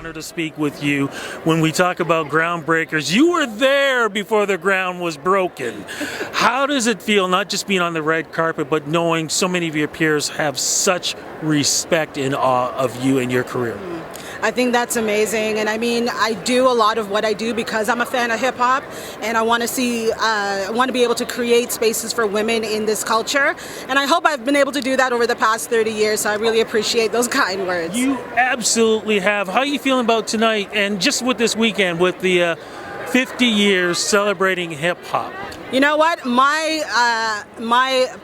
honor to speak with you. When we talk about groundbreakers, you were there before the ground was broken. How does it feel, not just being on the red carpet, but knowing so many of your peers have such respect and awe of you and your career? I think that's amazing, and I mean, I do a lot of what I do because I'm a fan of hip hop, and I want to be able to create spaces for women in this culture, and I hope I've been able to do that over the past 30 years. So I really appreciate those kind words. You absolutely have. How are you feeling about tonight, and just with this weekend, with the 50 years celebrating hip hop? You know what? My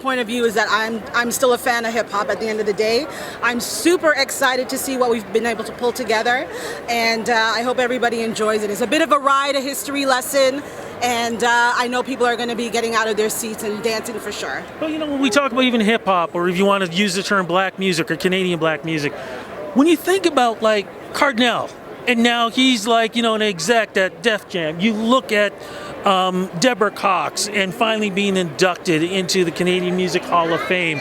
point of view is that I'm still a fan of hip hop. At the end of the day, I'm super excited to see what we've been able to pull together, and I hope everybody enjoys it. It's a bit of a ride, a history lesson, and I know people are going to be getting out of their seats and dancing for sure. Well, you know, when we talk about even hip hop, or if you want to use the term black music or Canadian black music, when you think about like Cardinal, and now he's like, you know, an exec at Def Jam. You look at Deborah Cox and finally being inducted into the Canadian Music Hall of Fame.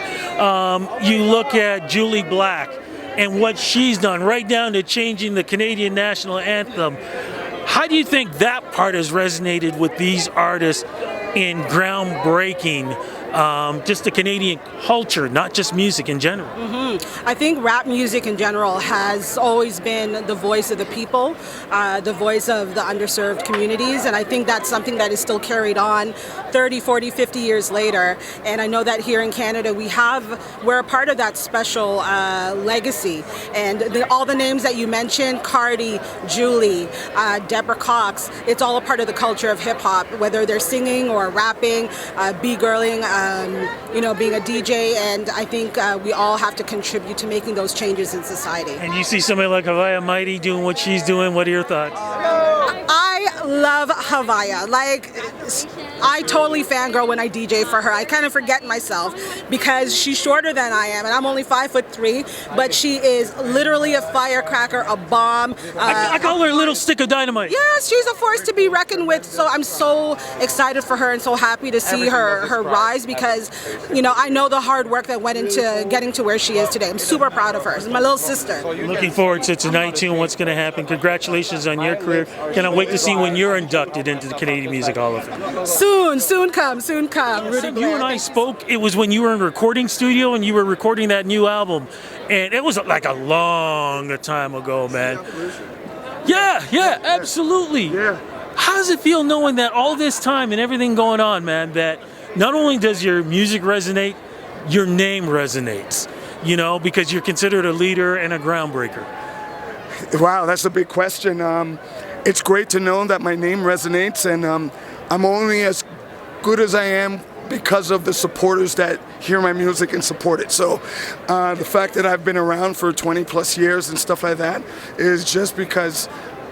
You look at Julie Black and what she's done, right down to changing the Canadian national anthem. How do you think that part has resonated with these artists in groundbreaking just the Canadian culture, not just music in general? I think rap music in general has always been the voice of the people, the voice of the underserved communities, and I think that's something that is still carried on 30, 40, 50 years later. And I know that here in Canada we're a part of that special legacy. And all the names that you mentioned, Cardi, Julie, Deborah Cox, it's all a part of the culture of hip hop, whether they're singing or rapping, b-girling, being a DJ, and I think we all have to contribute to making those changes in society. And you see somebody like Havaya Mighty doing what she's doing. What are your thoughts? I love Havaya. Like, I totally fangirl when I DJ for her. I kind of forget myself because she's shorter than I am, and I'm only 5'3", but she is literally a firecracker, a bomb. I call her a little stick of dynamite. Yes, she's a force to be reckoned with. So I'm so excited for her and so happy to see her rise because, you know, I know the hard work that went into getting to where she is today. I'm super proud of her. She's my little sister. Looking forward to tonight too and what's going to happen. Congratulations on your career. Cannot wait to see when you're inducted into the Canadian Music Hall of Fame. Soon come. Rudy You and I spoke, it was when you were in a recording studio and you were recording that new album, and it was like a long time ago, man. Yeah, absolutely. Yeah. How does it feel knowing that all this time and everything going on, man, that not only does your music resonate, your name resonates, you know, because you're considered a leader and a groundbreaker? Wow, that's a big question. It's great to know that my name resonates, and I'm only as good as I am because of the supporters that hear my music and support it. So the fact that I've been around for 20 plus years and stuff like that is just because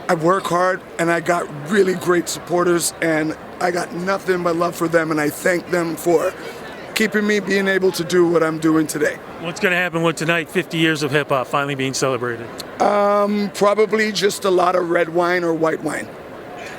I work hard and I got really great supporters, and I got nothing but love for them, and I thank them for keeping me being able to do what I'm doing today. What's going to happen with tonight, 50 years of hip hop finally being celebrated? Probably just a lot of red wine or white wine.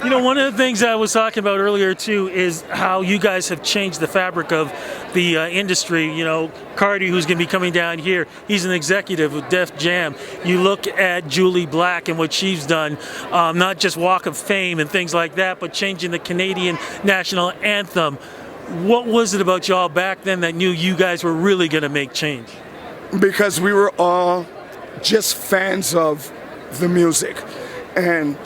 You know, one of the things I was talking about earlier too is how you guys have changed the fabric of the industry. You know, Cardi, who's going to be coming down here, he's an executive with Def Jam. You look at Julie Black and what she's done, not just Walk of Fame and things like that, but changing the Canadian national anthem. What was it about y'all back then that knew you guys were really going to make change? Because we were all just fans of the music. And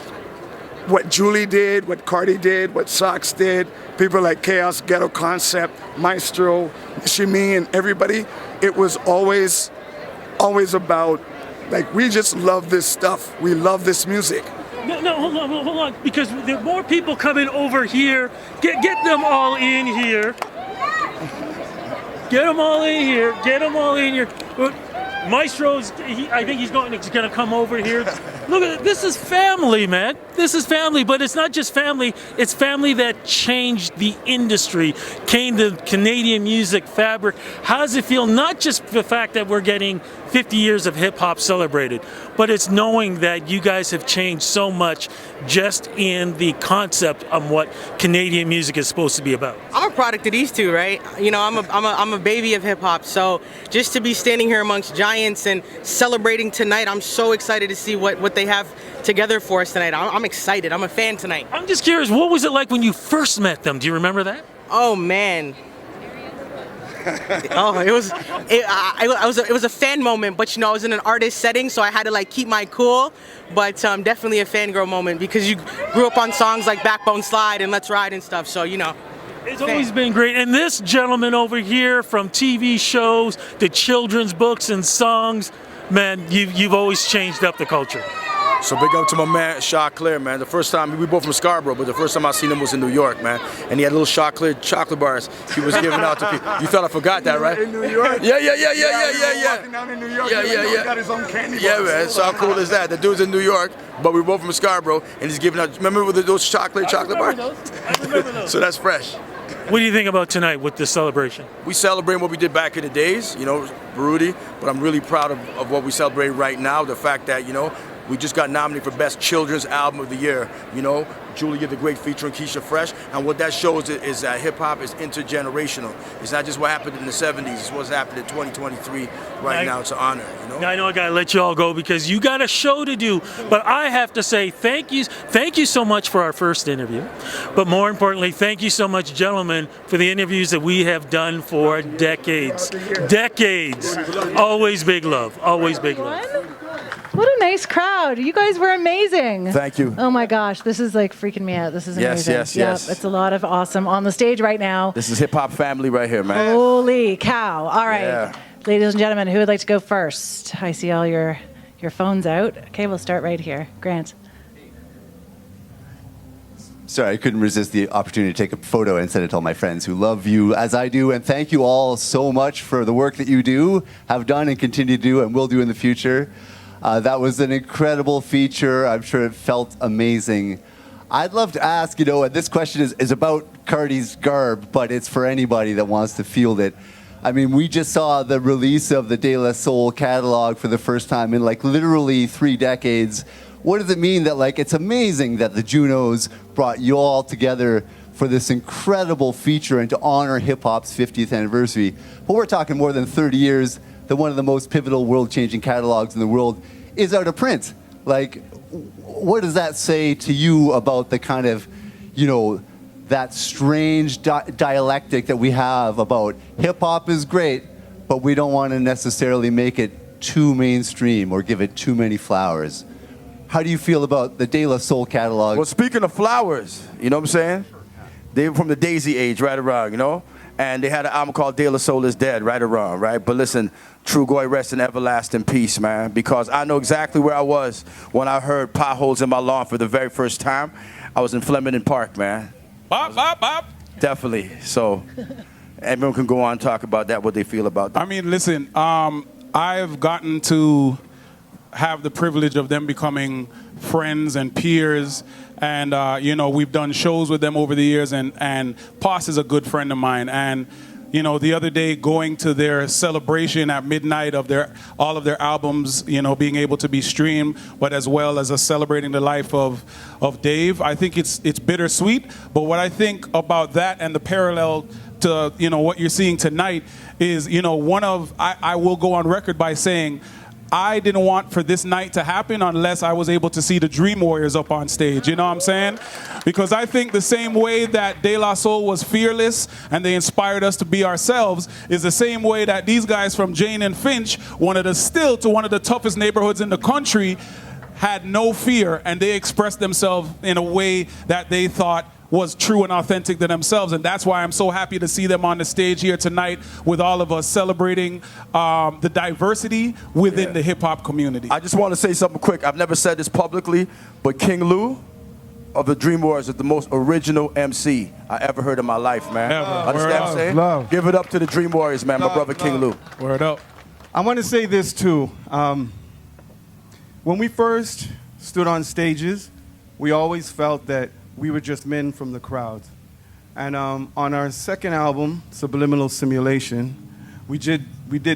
what Julie did, what Cardi did, what Sox did, people like Chaos, Ghetto Concept, Maestro, Shimi, and everybody, it was always about, like, we just love this stuff. We love this music. No, hold on, because there are more people coming over here. Get them all in here. Get them all in here. Maestro's, I think he's going to come over here. Look at it. This is family, man. This is family, but it's not just family. It's family that changed the industry, changed the Canadian music fabric. How does it feel? Not just the fact that we're getting 50 years of hip hop celebrated, but it's knowing that you guys have changed so much just in the concept of what Canadian music is supposed to be about. I'm a product of these two, right? You know, I'm a baby of hip hop. So just to be standing here amongst giants and celebrating tonight, I'm so excited to see what they have together for us tonight. I'm excited. I'm a fan tonight. I'm just curious, what was it like when you first met them? Do you remember that? Oh man. Oh, it was a fan moment, but you know, I was in an artist setting, so I had to like keep my cool. But definitely a fangirl moment because you grew up on songs like Backbone Slide and Let's Ride and stuff. So you know, It's always been great. And this gentleman over here, from TV shows to children's books and songs, man, you've always changed up the culture. So big up to my man, Choclair, man. The first time, we both from Scarborough, but the first time I seen him was in New York, man. And he had little Choclair chocolate bars he was giving out to people. You thought I forgot that, right? In New York? Yeah. Walking down in New York, he got his own candy Yeah, bars. man. So how cool is that? The dude's in New York, but we're both from Scarborough, and he's giving out, remember with those chocolate bars? I remember those. So that's fresh. What do you think about tonight with this celebration? We celebrate what we did back in the days, you know, Rudy, but I'm really proud of what we celebrate right now. The fact that, you know, we just got nominated for Best Children's Album of the Year, you know, Julia the Great featuring Keisha Fresh. And what that shows is that hip hop is intergenerational. It's not just what happened in the 70s, it's what's happening in 2023 right now to honor, you know? I know I gotta let you all go because you got a show to do, but I have to say thank you so much for our first interview. But more importantly, thank you so much, gentlemen, for the interviews that we have done for decades. Decades. Always big love. Always big love. What a nice crowd. You guys were amazing. Thank you. Oh my gosh, this is like freaking me out. This is amazing. Yes. It's a lot of awesome on the stage right now. This is hip hop family right here, man. Holy cow. All right. Yeah. Ladies and gentlemen, who would like to go first? I see all your phones out. Okay, we'll start right here. Grant. Sorry, I couldn't resist the opportunity to take a photo and send it to all my friends who love you as I do. And thank you all so much for the work that you do, have done and continue to do and will do in the future. That was an incredible feature. I'm sure it felt amazing. I'd love to ask, and this question is about Cardi's garb, but it's for anybody that wants to field it. I mean, we just saw the release of the De La Soul catalog for the first time in like literally 3 decades. What does it mean that it's amazing that the Junos brought you all together for this incredible feature and to honor hip hop's 50th anniversary? But we're talking more than 30 years that one of the most pivotal world-changing catalogs in the world is out of print. What does that say to you about the kind of, that strange dialectic that we have about hip-hop is great, but we don't want to necessarily make it too mainstream or give it too many flowers? How do you feel about the De La Soul catalog? Well, speaking of flowers, you know what I'm saying? They were from the Daisy age, right around, And they had an album called De La Soul is Dead, right or wrong, right? But listen, True Goy rest in everlasting peace, man, because I know exactly where I was when I heard Potholes in My Lawn for the very first time. I was in Flemington Park, man. Bop, bop, bop. Definitely. So everyone can go on and talk about that, what they feel about that. I mean, listen, I've gotten to have the privilege of them becoming friends and peers. And, we've done shows with them over the years, and Poss is a good friend of mine. And, the other day going to their celebration at midnight of all of their albums, being able to be streamed, but as well as celebrating the life of Dave, I think it's bittersweet. But what I think about that and the parallel to, what you're seeing tonight is, I will go on record by saying, I didn't want for this night to happen unless I was able to see the Dream Warriors up on stage. You know what I'm saying? Because I think the same way that De La Soul was fearless and they inspired us to be ourselves is the same way that these guys from Jane and Finch, one of the toughest neighborhoods in the country, had no fear, and they expressed themselves in a way that they thought was true and authentic to themselves. And that's why I'm so happy to see them on the stage here tonight with all of us celebrating the diversity within the hip-hop community. I just want to say something quick. I've never said this publicly, but King Lou of the Dream Warriors is the most original MC I ever heard in my life, man. Ever. Understand what I'm saying? Love. Give it up to the Dream Warriors, man. My brother King Lou. Word up. I want to say this too. When we first stood on stages, we always felt that we were just men from the crowd. And on our second album, Subliminal Simulation, we did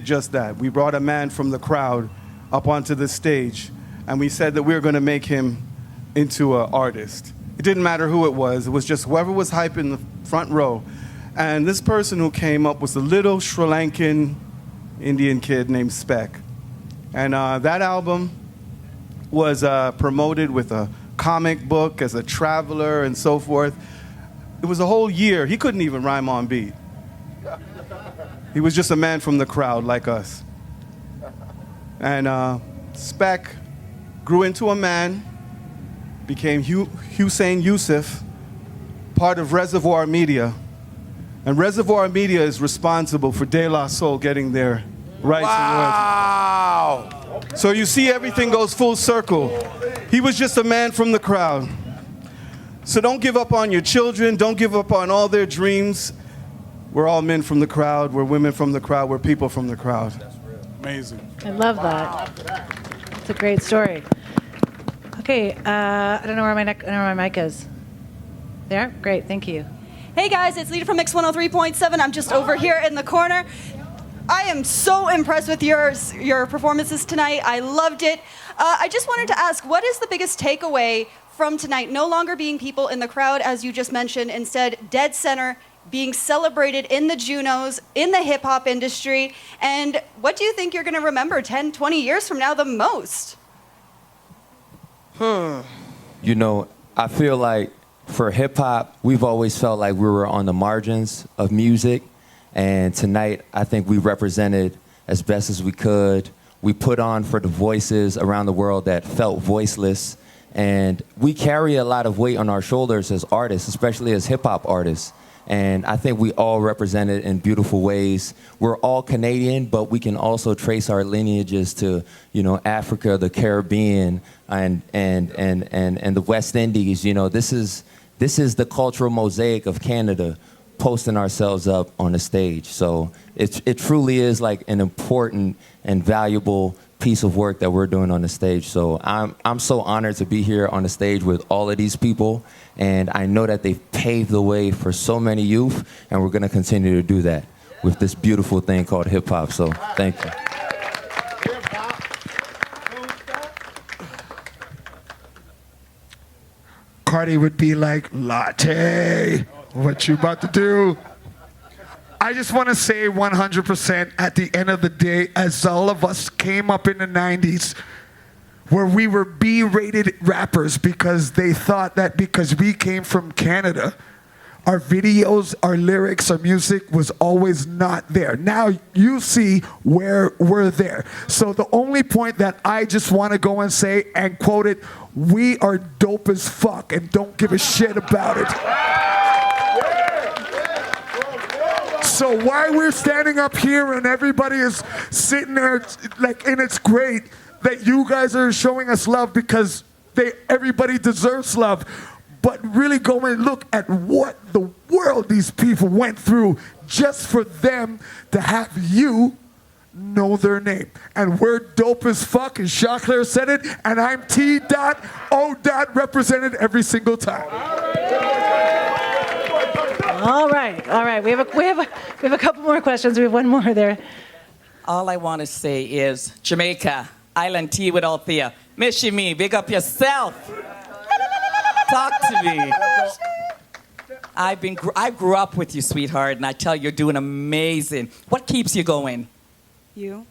just that. We brought a man from the crowd up onto the stage, and we said that we were going to make him into an artist. It didn't matter who it was just whoever was hype in the front row. And this person who came up was a little Sri Lankan Indian kid named Speck. And that album was promoted with a comic book as a traveler and so forth. It was a whole year. He couldn't even rhyme on beat. He was just a man from the crowd like us. And Spec grew into a man, became Hussein Yusuf, part of Reservoir Media. And Reservoir Media is responsible for De La Soul getting their rights and royalties. So you see, everything goes full circle. He was just a man from the crowd. So don't give up on your children. Don't give up on all their dreams. We're all men from the crowd. We're women from the crowd. We're people from the crowd. Amazing. I love that. It's a great story. Okay, I don't know where my mic is. There? Great, thank you. Hey guys, it's Lita from Mix 103.7. I'm just over here in the corner. I am so impressed with your performances tonight. I loved it. I just wanted to ask, what is the biggest takeaway from tonight? No longer being people in the crowd, as you just mentioned, instead dead center, being celebrated in the Junos, in the hip-hop industry. And what do you think you're going to remember 10, 20 years from now the most? You know, I feel like for hip-hop, we've always felt like we were on the margins of music. And tonight, I think we represented as best as we could. We put on for the voices around the world that felt voiceless. And we carry a lot of weight on our shoulders as artists, especially as hip-hop artists. And I think we all represent it in beautiful ways. We're all Canadian, but we can also trace our lineages to, you know, Africa, the Caribbean, and the West Indies. You know, this is the cultural mosaic of Canada, posting ourselves up on the stage. So it truly is like an important and valuable piece of work that we're doing on the stage. So I'm so honored to be here on the stage with all of these people, and I know that they've paved the way for so many youth, and we're going to continue to do that with this beautiful thing called hip hop. So thank you. Cardi would be like, latte, what you about to do? I just want to say 100% at the end of the day, as all of us came up in the 90s, where we were B-rated rappers because they thought that because we came from Canada, our videos, our lyrics, our music was always not there. Now you see where we're there. So the only point that I just want to go and say and quote it, we are dope as fuck and don't give a shit about it. So while we're standing up here and everybody is sitting there, like, and it's great that you guys are showing us love because everybody deserves love. But really go and look at what the world these people went through just for them to have you know their name. And we're dope as fuck, and Choclair said it, and I'm T.O. represented every single time. All right. We have a couple more questions. We have one more there. All I want to say is Jamaica, Island Tea with Althea. Miss you me, big up yourself. Talk to me. I grew up with you, sweetheart, and I tell you, you're doing amazing. What keeps you going? You.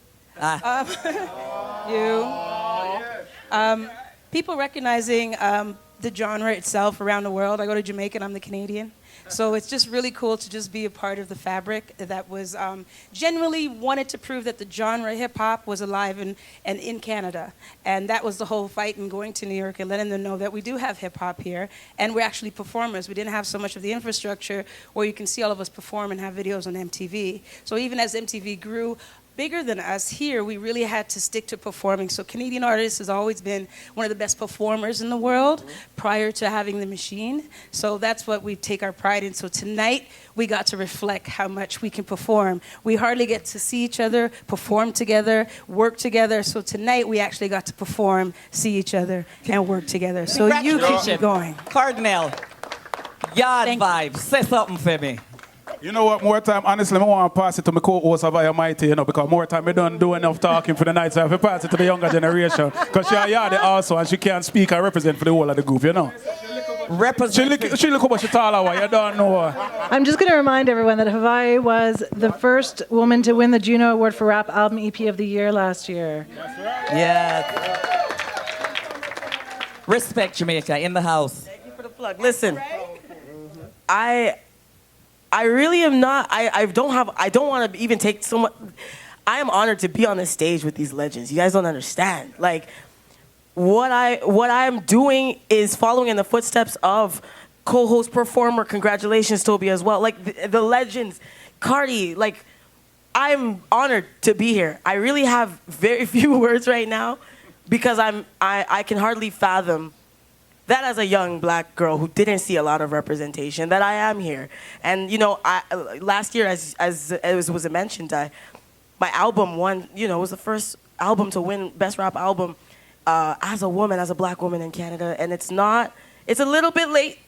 People recognizing the genre itself around the world. I go to Jamaica and I'm the Canadian. So it's just really cool to just be a part of the fabric that was genuinely wanted to prove that the genre hip-hop was alive and in Canada. And that was the whole fight in going to New York and letting them know that we do have hip-hop here, and we're actually performers. We didn't have so much of the infrastructure where you can see all of us perform and have videos on MTV. So even as MTV grew bigger than us here, we really had to stick to performing. So Canadian artists has always been one of the best performers in the world prior to having the machine. So that's what we take our pride in. So tonight, we got to reflect how much we can perform. We hardly get to see each other, perform together, work together. So tonight, we actually got to perform, see each other, and work together. So you keep going. Cardinal, yard vibes. Say something for me. You know what, more time, honestly, I want to pass it to my co-host of Mighty, you know, because more time I don't do enough talking for the night, so I have to pass it to the younger generation. Because she are also, and she can't speak and represent for the whole of the group, you know. She look what she taller, you don't know her. I'm just going to remind everyone that Hawaii was the first woman to win the Juno Award for Rap Album EP of the Year last year. Yeah. Respect Jamaica in the house. Thank you for the plug. Listen, I really am not. I don't want to even take so much. I am honored to be on the stage with these legends. You guys don't understand. Like, what I'm doing is following in the footsteps of co-host performer. Congratulations, Toby, as well. Like the legends, Cardi. Like, I'm honored to be here. I really have very few words right now because I can hardly fathom that as a young black girl who didn't see a lot of representation, that I am here. And last year, as was mentioned, my album won. Was the first album to win Best Rap Album as a woman, as a black woman in Canada. And it's a little bit late.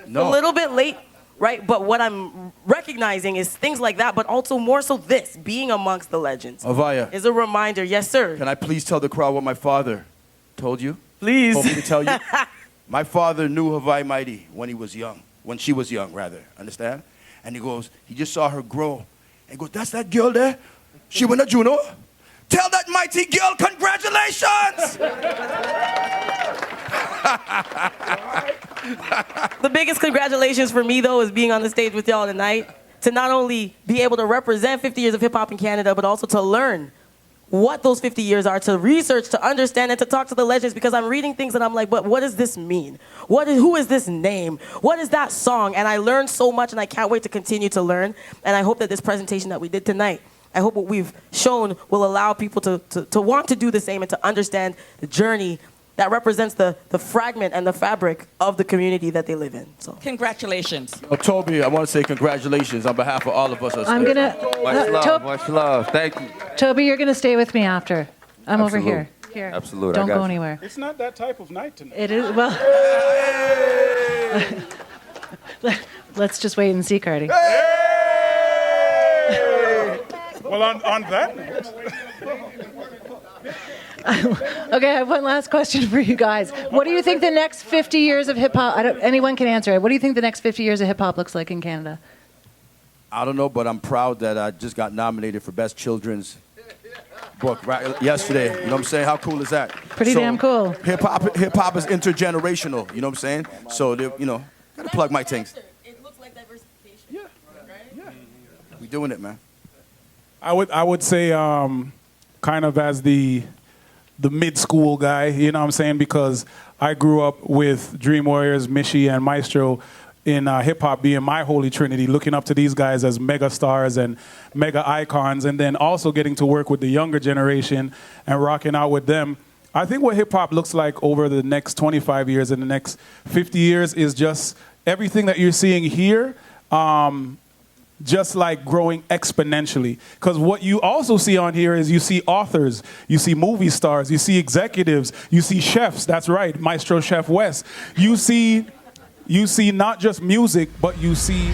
No. A little bit late, right? But what I'm recognizing is things like that, but also more so this, being amongst the legends. Avaya. Is a reminder. Yes, sir. Can I please tell the crowd what my father told you? Please. Told me to tell you. My father knew Hawaii Mighty when she was young, rather. Understand? And he just saw her grow. And he goes, that's that girl there? She won a Juno? Tell that mighty girl, congratulations! The biggest congratulations for me, though, is being on the stage with y'all tonight. To not only be able to represent 50 years of hip-hop in Canada, but also to learn what those 50 years are, to research, to understand, and to talk to the legends, because I'm reading things and I'm like, but what does this mean? Who is this name? What is that song? And I learned so much, and I can't wait to continue to learn. And I hope that this presentation that we did tonight, I hope what we've shown will allow people to want to do the same and to understand the journey that represents the fragment and the fabric of the community that they live in. So, congratulations. Toby, I want to say congratulations on behalf of all of us. I'm going to... Much love. Thank you. Toby, you're going to stay with me after. I'm over Absolute. here. Absolutely. Don't go anywhere. It's not that type of night tonight. It is, well... Let's just wait and see, Cardi. Well, on that note... Okay, I have one last question for you guys. What do you think the next 50 years of hip-hop... anyone can answer it. What do you think the next 50 years of hip-hop looks like in Canada? I don't know, but I'm proud that I just got nominated for Best Children's Book yesterday. You know what I'm saying? How cool is that? Pretty damn cool. Hip-hop is intergenerational. You know what I'm saying? So, gotta plug my things. It looks like diversification. Yeah. We doing it, man. I would say kind of as the mid-school guy, you know what I'm saying? Because I grew up with Dream Warriors, Mishi, and Maestro in hip-hop being my holy trinity, looking up to these guys as mega stars and mega icons, and then also getting to work with the younger generation and rocking out with them. I think what hip-hop looks like over the next 25 years and the next 50 years is just everything that you're seeing here, just like growing exponentially. Because what you also see on here is you see authors, you see movie stars, you see executives, you see chefs. That's right, Maestro Chef West. You see not just music, but you see